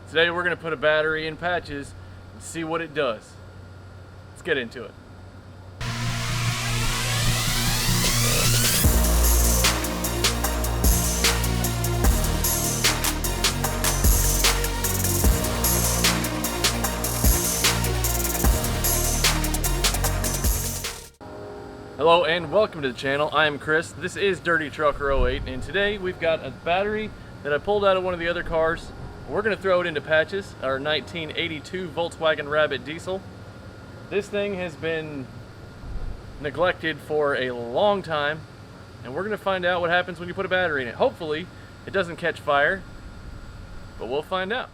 Today we're going to put a battery in patches and see what it does. Let's get into it. Hello and welcome to the channel. I am Chris. This is Dirty Trucker 08, and today we've got a battery that I pulled out of one of the other cars. We're going to throw it into patches, our 1982 Volkswagen Rabbit diesel. This thing has been neglected for a long time, and we're going to find out what happens when you put a battery in it. Hopefully it doesn't catch fire, but we'll find out.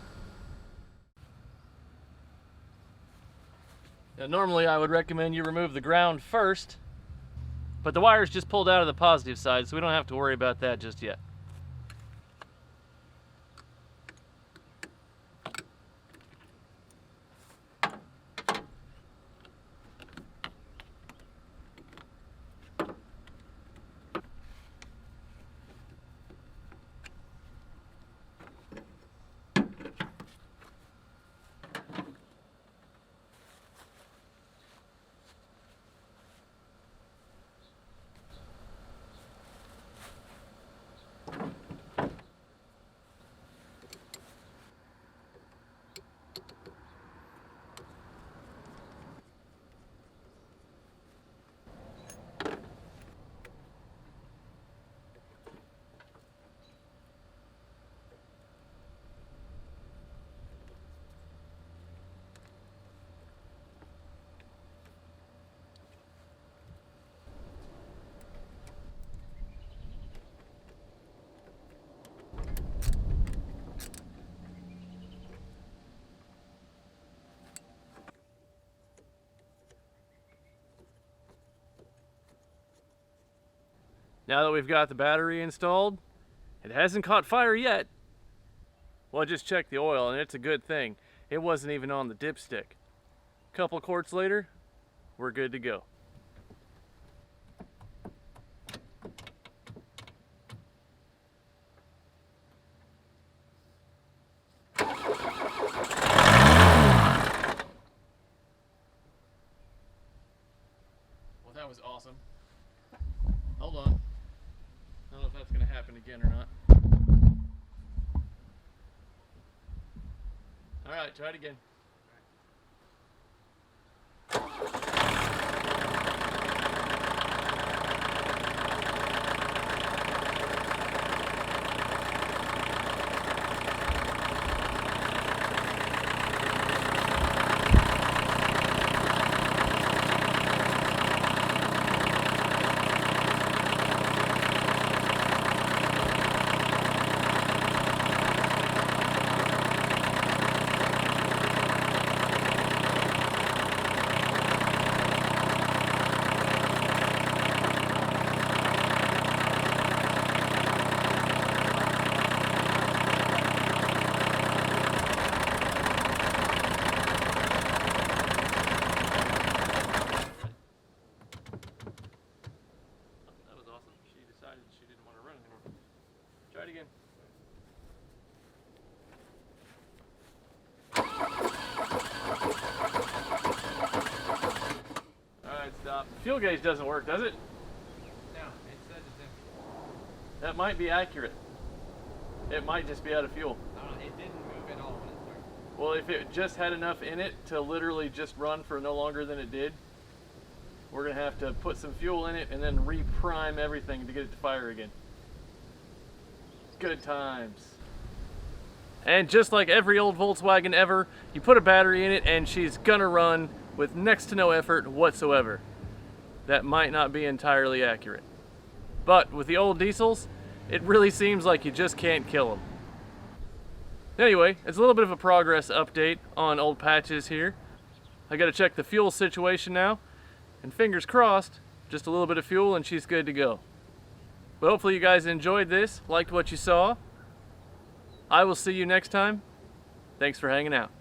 Now, normally I would recommend you remove the ground first, but the wire's just pulled out of the positive side, so we don't have to worry about that just yet. Now that we've got the battery installed, it hasn't caught fire yet. Well, I just checked the oil and it's a good thing. It wasn't even on the dipstick. A couple quarts later, we're good to go. Well, that was awesome. Hold on. I don't know if that's going to happen again or not. Alright, try it again. She didn't want to run anymore. Try it again. Alright, stop. The fuel gauge doesn't work, does it? No, it says it's empty. That might be accurate. It might just be out of fuel. It didn't move at all when it started. Well, if it just had enough in it to literally just run for no longer than it did, we're going to have to put some fuel in it and then reprime everything to get it to fire again. Good times. And just like every old Volkswagen ever, you put a battery in it and she's gonna run with next to no effort whatsoever. That might not be entirely accurate. But with the old diesels, it really seems like you just can't kill them. Anyway, it's a little bit of a progress update on old patches here. I gotta check the fuel situation now, and fingers crossed, just a little bit of fuel and she's good to go. But hopefully you guys enjoyed this, liked what you saw. I will see you next time. Thanks for hanging out.